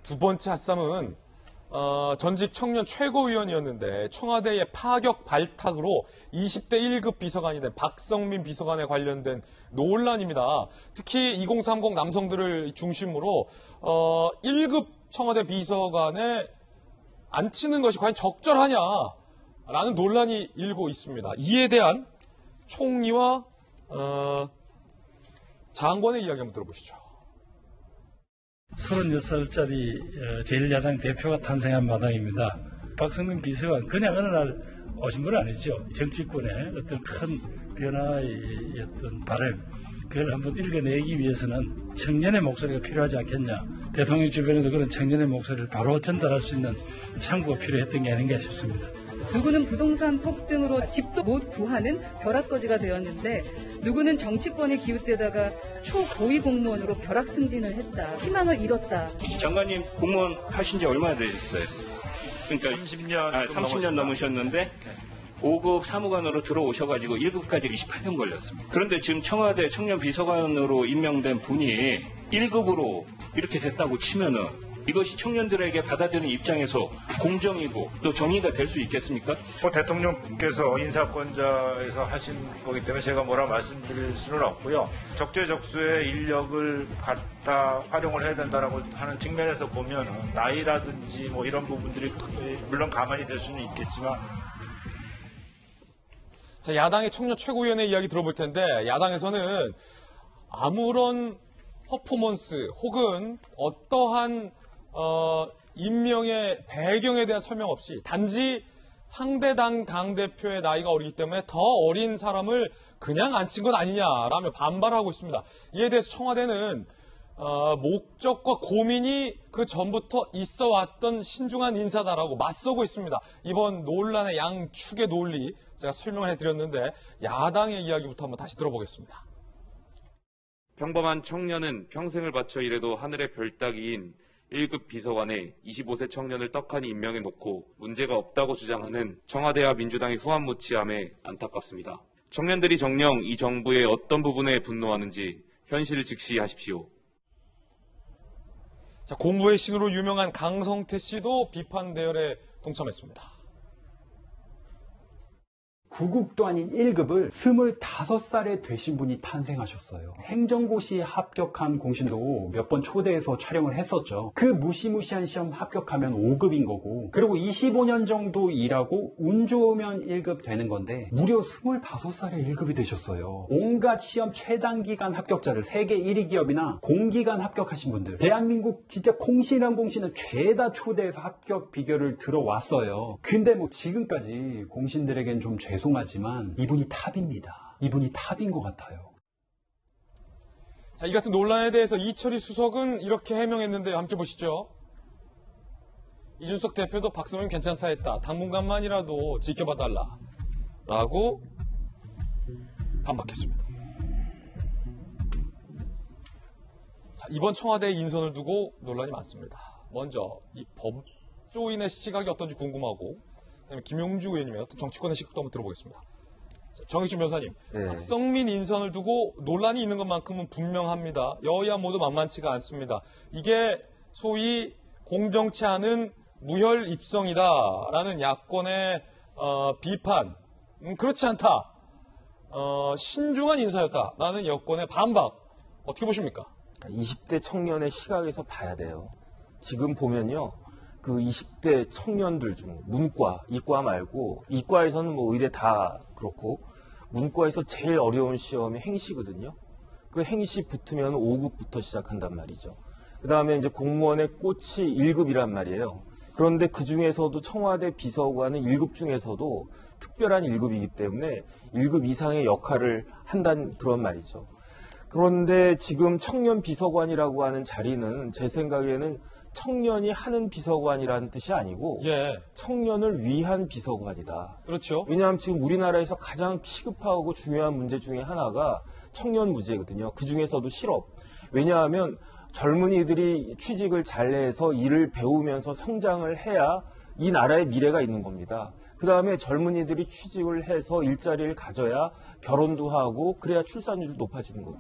두 번째 핫삼은 전직 청년 최고위원이었는데 청와대의 파격 발탁으로 20대 1급 비서관이 된 박성민 비서관에 관련된 논란입니다. 특히 2030 남성들을 중심으로 1급 청와대 비서관에 앉히는 것이 과연 적절하냐라는 논란이 일고 있습니다. 이에 대한 총리와 장관의 이야기 한번 들어보시죠. 36살짜리 제1야당 대표가 탄생한 마당입니다. 박성민 비서관 그냥 어느 날 오신 분은 아니죠. 정치권의 어떤 큰 변화의 어떤 바람, 그걸 한번 읽어내기 위해서는 청년의 목소리가 필요하지 않겠냐. 대통령 주변에도 그런 청년의 목소리를 바로 전달할 수 있는 창구가 필요했던 게 아닌가 싶습니다. 누구는 부동산 폭등으로 집도 못 구하는 벼락거지가 되었는데 누구는 정치권에 기웃대다가 초고위 공무원으로 벼락 승진을 했다. 희망을 잃었다. 장관님 공무원 하신 지 얼마나 되셨어요? 그러니까 30년 넘으셨는데 5급 사무관으로 들어오셔가지고 1급까지 28년 걸렸습니다. 그런데 지금 청와대 청년 비서관으로 임명된 분이 1급으로 이렇게 됐다고 치면은 이것이 청년들에게 받아들이는 입장에서 공정이고 또 정의가 될 수 있겠습니까? 대통령께서 인사권자에서 하신 거기 때문에 제가 뭐라 말씀드릴 수는 없고요. 적재적소에 인력을 갖다 활용을 해야 된다라고 하는 측면에서 보면 나이라든지 뭐 이런 부분들이 물론 가만히 될 수는 있겠지만. 자, 야당의 청년 최고위원회 이야기 들어볼 텐데 야당에서는 아무런 퍼포먼스 혹은 어떠한 임명의 배경에 대한 설명 없이 단지 상대 당대표의 나이가 어리기 때문에 더 어린 사람을 그냥 앉힌 것 아니냐라며 반발하고 있습니다. 이에 대해서 청와대는 목적과 고민이 그 전부터 있어 왔던 신중한 인사다라고 맞서고 있습니다. 이번 논란의 양축의 논리 제가 설명을 해드렸는데 야당의 이야기부터 한번 다시 들어보겠습니다. 평범한 청년은 평생을 바쳐 일해도 하늘의 별 따기인 1급 비서관에 25세 청년을 떡하니 임명해 놓고 문제가 없다고 주장하는 청와대와 민주당의 후한무치함에 안타깝습니다. 청년들이 정녕 이 정부의 어떤 부분에 분노하는지 현실을 직시하십시오. 자, 공부의 신으로 유명한 강성태 씨도 비판 대열에 동참했습니다. 구급도 아닌 1급을 25살에 되신 분이 탄생하셨어요. 행정고시에 합격한 공신도 몇 번 초대해서 촬영을 했었죠. 그 무시무시한 시험 합격하면 5급인 거고, 그리고 25년 정도 일하고 운 좋으면 1급 되는 건데 무려 25살에 1급이 되셨어요. 온갖 시험 최단기간 합격자를 세계 1위 기업이나 공기관 합격하신 분들, 대한민국 진짜 공신이란 공신은 죄다 초대해서 합격 비결을 들어왔어요. 근데 뭐 지금까지 공신들에겐 좀 죄송하지만 이분이 탑입니다. 이분이 탑인 것 같아요. 자, 이 같은 논란에 대해서 이철희 수석은 이렇게 해명했는데 함께 보시죠. 이준석 대표도 박성민 괜찮다 했다. 당분간만이라도 지켜봐달라. 라고 반박했습니다. 자, 이번 청와대 인선을 두고 논란이 많습니다. 먼저 이 법조인의 시각이 어떤지 궁금하고, 그다음에 김용주 의원님의 어떤 정치권의 시각도 한번 들어보겠습니다. 정의진 변호사님, 네. 박성민 인선을 두고 논란이 있는 것만큼은 분명합니다. 여야 모두 만만치가 않습니다. 이게 소위 공정치 않은 무혈 입성이다라는 야권의 비판, 그렇지 않다. 신중한 인사였다라는 여권의 반박, 어떻게 보십니까? 20대 청년의 시각에서 봐야 돼요. 지금 보면요. 그 20대 청년들 중 문과, 이과 말고 이과에서는 뭐 의대 다 그렇고 문과에서 제일 어려운 시험이 행시거든요. 그 행시 붙으면 5급부터 시작한단 말이죠. 그 다음에 이제 공무원의 꽃이 1급이란 말이에요. 그런데 그 중에서도 청와대 비서관은 1급 중에서도 특별한 1급이기 때문에 1급 이상의 역할을 한다는 그런 말이죠. 그런데 지금 청년 비서관이라고 하는 자리는 제 생각에는 청년이 하는 비서관이라는 뜻이 아니고 청년을 위한 비서관이다. 그렇죠. 왜냐하면 지금 우리나라에서 가장 시급하고 중요한 문제 중에 하나가 청년 문제거든요. 그중에서도 실업. 왜냐하면 젊은이들이 취직을 잘해서 일을 배우면서 성장을 해야 이 나라의 미래가 있는 겁니다. 그다음에 젊은이들이 취직을 해서 일자리를 가져야 결혼도 하고 그래야 출산율이 높아지는 거죠.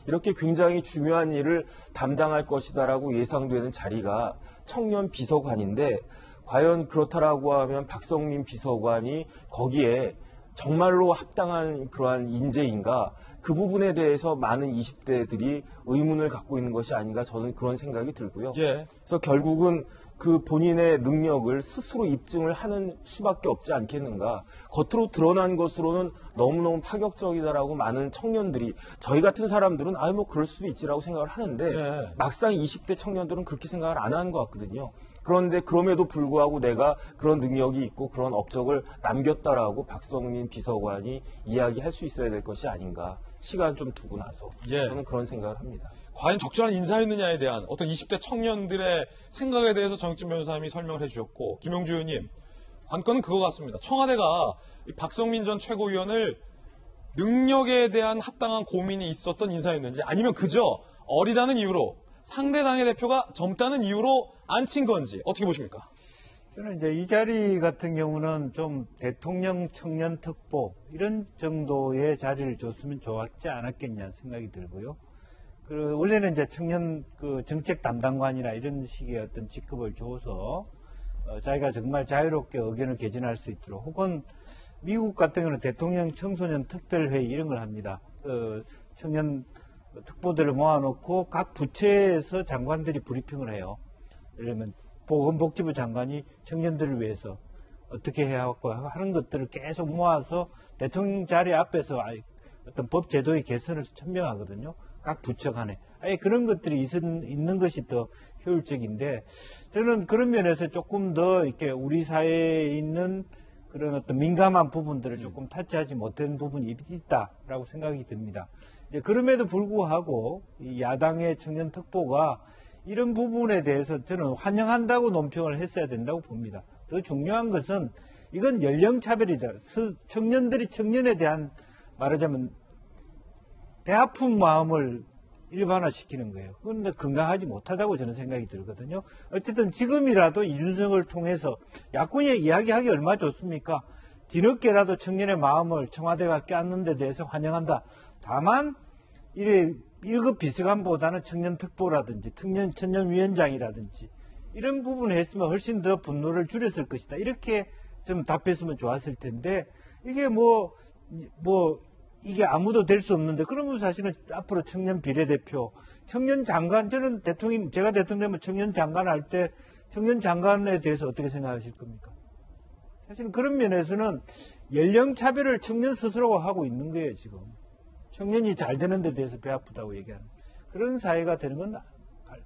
이렇게 굉장히 중요한 일을 담당할 것이다라고 예상되는 자리가 청년 비서관인데 과연 그렇다라고 하면 박성민 비서관이 거기에 정말로 합당한 그러한 인재인가? 그 부분에 대해서 많은 20대들이 의문을 갖고 있는 것이 아닌가 저는 그런 생각이 들고요. 예. 그래서 결국은 그 본인의 능력을 스스로 입증을 하는 수밖에 없지 않겠는가. 겉으로 드러난 것으로는 너무너무 파격적이다라고 많은 청년들이 저희 같은 사람들은 뭐 그럴 수도 있지라고 생각을 하는데 예. 막상 20대 청년들은 그렇게 생각을 안 하는 것 같거든요. 그런데 그럼에도 불구하고 내가 그런 능력이 있고 그런 업적을 남겼다라고 박성민 비서관이 이야기할 수 있어야 될 것이 아닌가. 시간 좀 두고 나서 예. 저는 그런 생각을 합니다. 과연 적절한 인사였느냐에 대한 어떤 20대 청년들의 생각에 대해서 정익진 변호사님이 설명을 해주셨고 김용주 의원님 관건은 그거 같습니다. 청와대가 이 박성민 전 최고위원을 능력에 대한 합당한 고민이 있었던 인사였는지 아니면 그저 어리다는 이유로 상대 당의 대표가 젊다는 이유로 앉힌 건지 어떻게 보십니까? 저는 이제 이 자리 같은 경우는 좀 대통령 청년 특보 이런 정도의 자리를 줬으면 좋았지 않았겠냐 생각이 들고요. 원래는 이제 청년 정책 담당관이나 이런 식의 어떤 직급을 줘서 자기가 정말 자유롭게 의견을 개진할 수 있도록 혹은 미국 같은 경우는 대통령 청소년 특별회의 이런 걸 합니다. 청년 특보들을 모아놓고 각 부처에서 장관들이 브리핑을 해요. 예를 들면 보건복지부 장관이 청년들을 위해서 어떻게 해야 할까 하는 것들을 계속 모아서 대통령 자리 앞에서 어떤 법 제도의 개선을 천명하거든요. 각 부처 간에. 그런 것들이 있는 것이 더 효율적인데 저는 그런 면에서 조금 더 이렇게 우리 사회에 있는 그런 어떤 민감한 부분들을 조금 타치하지 못한 부분이 있다라고 생각이 듭니다. 이제 그럼에도 불구하고 이 야당의 청년 특보가 이런 부분에 대해서 저는 환영한다고 논평을 했어야 된다고 봅니다. 더 중요한 것은 이건 연령차별이다. 청년들이 청년에 대한 말하자면 배아픈 마음을 일반화시키는 거예요. 그런데 건강하지 못하다고 저는 생각이 들거든요. 어쨌든 지금이라도 이준석을 통해서 야권이 이야기하기 얼마나 좋습니까? 뒤늦게라도 청년의 마음을 청와대가 껴안는 데 대해서 환영한다. 다만 이래 1급 비서관보다는 청년특보라든지 청년위원장이라든지 이런 부분을 했으면 훨씬 더 분노를 줄였을 것이다. 이렇게 좀 답했으면 좋았을 텐데 이게 이게 아무도 될 수 없는데 그러면 사실은 앞으로 청년 비례대표, 청년 장관 저는 제가 대통령 되면 청년 장관 할 때 청년 장관에 대해서 어떻게 생각하실 겁니까? 사실은 그런 면에서는 연령 차별을 청년 스스로가 하고 있는 거예요 지금. 청년이 잘 되는 데 대해서 배 아프다고 얘기하는 그런 사회가 되는 건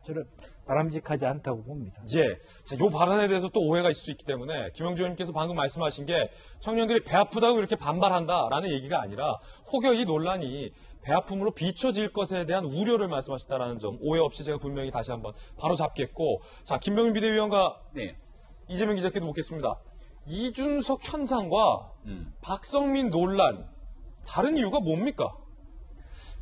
저는 바람직하지 않다고 봅니다. 예. 자, 요 발언에 대해서 또 오해가 있을 수 있기 때문에 김영주 의원님께서 방금 말씀하신 게 청년들이 배 아프다고 이렇게 반발한다라는 얘기가 아니라 혹여 이 논란이 배 아픔으로 비춰질 것에 대한 우려를 말씀하셨다라는 점 오해 없이 제가 분명히 다시 한번 바로 잡겠고 자, 김병민 비대위원과 이재명 기자께도 묻겠습니다. 이준석 현상과 박성민 논란 다른 이유가 뭡니까?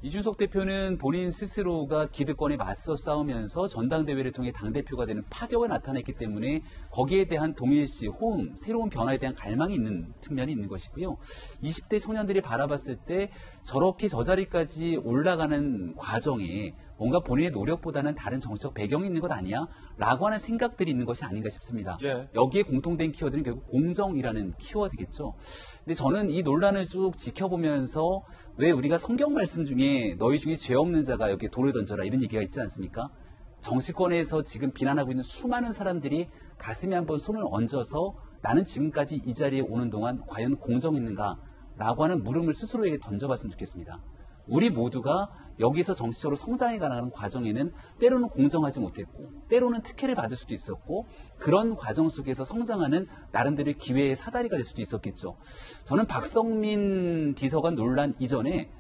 이준석 대표는 본인 스스로가 기득권에 맞서 싸우면서 전당대회를 통해 당대표가 되는 파격을 나타냈기 때문에 거기에 대한 동일시, 호응, 새로운 변화에 대한 갈망이 있는 측면이 있는 것이고요. 20대 청년들이 바라봤을 때 저렇게 저 자리까지 올라가는 과정에 뭔가 본인의 노력보다는 다른 정치적 배경이 있는 것 아니야? 라고 하는 생각들이 있는 것이 아닌가 싶습니다. 예. 여기에 공통된 키워드는 결국 공정이라는 키워드겠죠. 근데 저는 이 논란을 쭉 지켜보면서 왜 우리가 성경 말씀 중에 너희 중에 죄 없는 자가 여기에 돌을 던져라 이런 얘기가 있지 않습니까? 정치권에서 지금 비난하고 있는 수많은 사람들이 가슴에 한번 손을 얹어서 나는 지금까지 이 자리에 오는 동안 과연 공정했는가? 라고 하는 물음을 스스로에게 던져봤으면 좋겠습니다. 우리 모두가 여기서 정치적으로 성장해 가는 과정에는 때로는 공정하지 못했고 때로는 특혜를 받을 수도 있었고 그런 과정 속에서 성장하는 나름대로의 기회의 사다리가 될 수도 있었겠죠. 저는 박성민 비서관 논란 이전에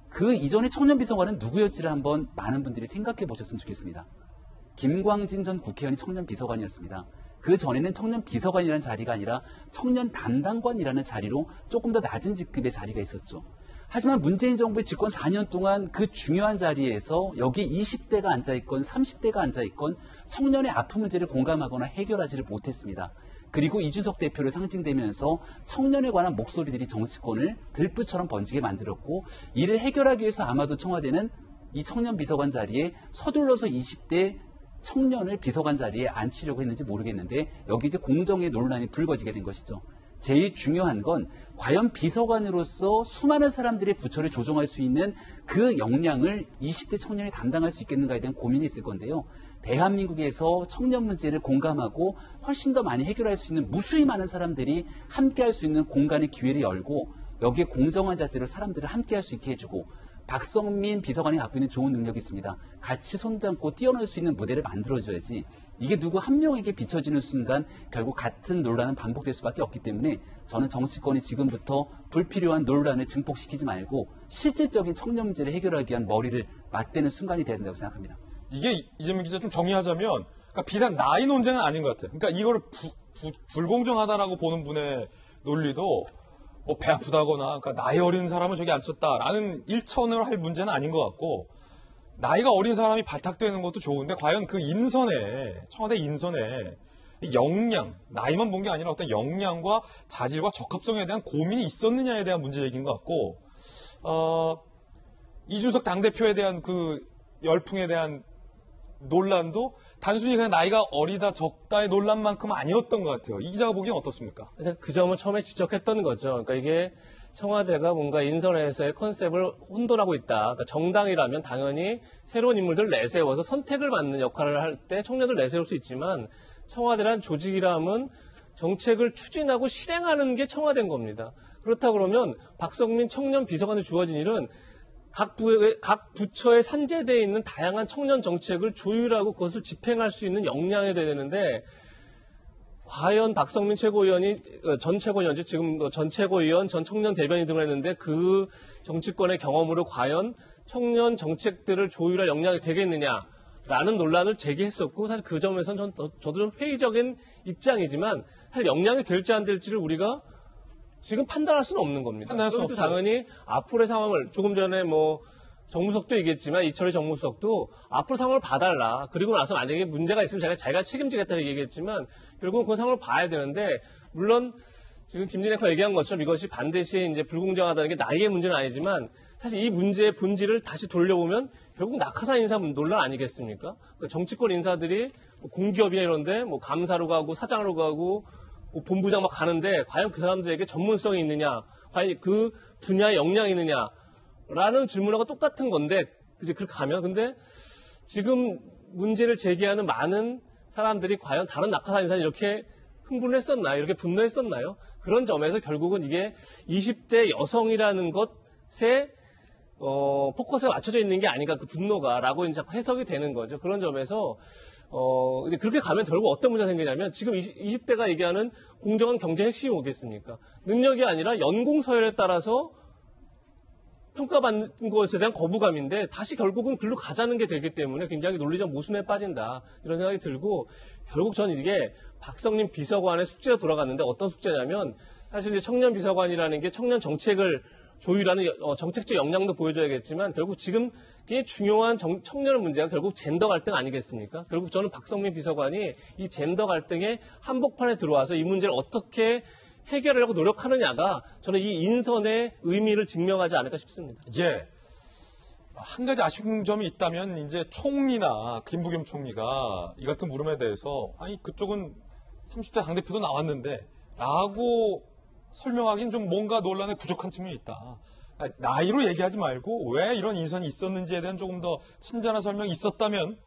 그 이전에 청년 비서관은 누구였지를 한번 많은 분들이 생각해 보셨으면 좋겠습니다. 김광진 전 국회의원이 청년 비서관이었습니다. 그 전에는 청년 비서관이라는 자리가 아니라 청년 담당관이라는 자리로 조금 더 낮은 직급의 자리가 있었죠. 하지만 문재인 정부의 집권 4년 동안 그 중요한 자리에서 여기 20대가 앉아있건 30대가 앉아있건 청년의 아픈 문제를 공감하거나 해결하지를 못했습니다. 그리고 이준석 대표를 상징되면서 청년에 관한 목소리들이 정치권을 들불처럼 번지게 만들었고 이를 해결하기 위해서 아마도 청와대는 이 청년 비서관 자리에 서둘러서 20대 청년을 비서관 자리에 앉히려고 했는지 모르겠는데 여기 이제 공정의 논란이 불거지게 된 것이죠. 제일 중요한 건 과연 비서관으로서 수많은 사람들의 부처를 조종할 수 있는 그 역량을 20대 청년이 담당할 수 있겠는가에 대한 고민이 있을 건데요. 대한민국에서 청년 문제를 공감하고 훨씬 더 많이 해결할 수 있는 무수히 많은 사람들이 함께할 수 있는 공간의 기회를 열고 여기에 공정한 잣대로 사람들을 함께할 수 있게 해주고 박성민 비서관이 갖고 있는 좋은 능력이 있습니다. 같이 손잡고 뛰어놀 수 있는 무대를 만들어줘야지 이게 누구 한 명에게 비춰지는 순간 결국 같은 논란은 반복될 수밖에 없기 때문에 저는 정치권이 지금부터 불필요한 논란을 증폭시키지 말고 실질적인 청년 문제를 해결하기 위한 머리를 맞대는 순간이 돼야 된다고 생각합니다. 이게 이재명 기자 좀 정리하자면 그러니까 비단 나이 논쟁은 아닌 것 같아요. 그러니까 이거를 불공정하다라고 보는 분의 논리도 뭐 배 아프다거나 그러니까 나이 어린 사람을 저기 앉혔다라는 일천으로 할 문제는 아닌 것 같고 나이가 어린 사람이 발탁되는 것도 좋은데 과연 그 인선에 청와대 인선에 역량 나이만 본 게 아니라 어떤 역량과 자질과 적합성에 대한 고민이 있었느냐에 대한 문제 얘기인 것 같고 이준석 당대표에 대한 그 열풍에 대한 논란도 단순히 그냥 나이가 어리다 적다의 논란만큼은 아니었던 것 같아요. 이 기자가 보기엔 어떻습니까? 그래서 그 점을 처음에 지적했던 거죠. 그러니까 이게 청와대가 뭔가 인선에서의 컨셉을 혼돈하고 있다. 그러니까 정당이라면 당연히 새로운 인물들을 내세워서 선택을 받는 역할을 할 때 청년들 내세울 수 있지만 청와대란 조직이라면 정책을 추진하고 실행하는 게 청와대인 겁니다. 그렇다 그러면 박성민 청년 비서관에 주어진 일은 각 부처에 산재되어 있는 다양한 청년 정책을 조율하고 그것을 집행할 수 있는 역량이 돼야 되는데 과연 박성민 최고위원이 전 최고위원이죠. 지금 전 최고위원, 전 청년 대변인 등을 했는데 그 정치권의 경험으로 과연 청년 정책들을 조율할 역량이 되겠느냐라는 논란을 제기했었고 사실 그 점에서는 저도 좀 회의적인 입장이지만 사실 역량이 될지 안 될지를 우리가 지금 판단할 수는 없는 겁니다. 그것도 당연히 앞으로의 상황을 조금 전에 뭐 정무석도 얘기했지만 이철희 정무수석도 앞으로 상황을 봐달라. 그리고 나서 만약에 문제가 있으면 자기가 책임지겠다고 얘기했지만 결국은 그 상황을 봐야 되는데 물론 지금 김진애가 얘기한 것처럼 이것이 반드시 이제 불공정하다는 게 나이의 문제는 아니지만 사실 이 문제의 본질을 다시 돌려보면 결국 낙하산 인사 논란 아니겠습니까? 그러니까 정치권 인사들이 뭐 공기업이나 이런데 뭐 감사로 가고 사장으로 가고 뭐 본부장 막 가는데 과연 그 사람들에게 전문성이 있느냐, 과연 그 분야의 역량이 있느냐라는 질문하고 똑같은 건데, 이제 그렇게 가면 근데 지금 문제를 제기하는 많은 사람들이 과연 다른 낙하산 인사는 이렇게 흥분을 했었나요? 이렇게 분노했었나요? 그런 점에서 결국은 이게 20대 여성이라는 것에 포커스가 맞춰져 있는 게 아닌가 그 분노가라고 이제 자꾸 해석이 되는 거죠. 그런 점에서 이제 그렇게 가면 결국 어떤 문제가 생기냐면 지금 20대가 얘기하는 공정한 경쟁 핵심이 뭐겠습니까? 능력이 아니라 연공 서열에 따라서 평가받는 것에 대한 거부감인데 다시 결국은 글로 가자는 게 되기 때문에 굉장히 논리적 모순에 빠진다 이런 생각이 들고 결국 저는 이게 박성민 비서관의 숙제가 돌아갔는데 어떤 숙제냐면 사실 이제 청년 비서관이라는 게 청년 정책을 조율하는 정책적 역량도 보여줘야겠지만 결국 지금 꽤 중요한 청년 문제가 결국 젠더 갈등 아니겠습니까? 결국 저는 박성민 비서관이 이 젠더 갈등의 한복판에 들어와서 이 문제를 어떻게 해결하려고 노력하느냐가 저는 이 인선의 의미를 증명하지 않을까 싶습니다. 예. 한 가지 아쉬운 점이 있다면 이제 총리나 김부겸 총리가 이 같은 물음에 대해서 아니 그쪽은 30대 당대표도 나왔는데 라고 설명하기는 좀 뭔가 논란에 부족한 측면이 있다. 나이로 얘기하지 말고 왜 이런 인선이 있었는지에 대한 조금 더 친절한 설명이 있었다면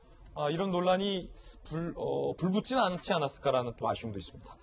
이런 논란이 불붙지는 않지 않았을까라는 또 아쉬움도 있습니다.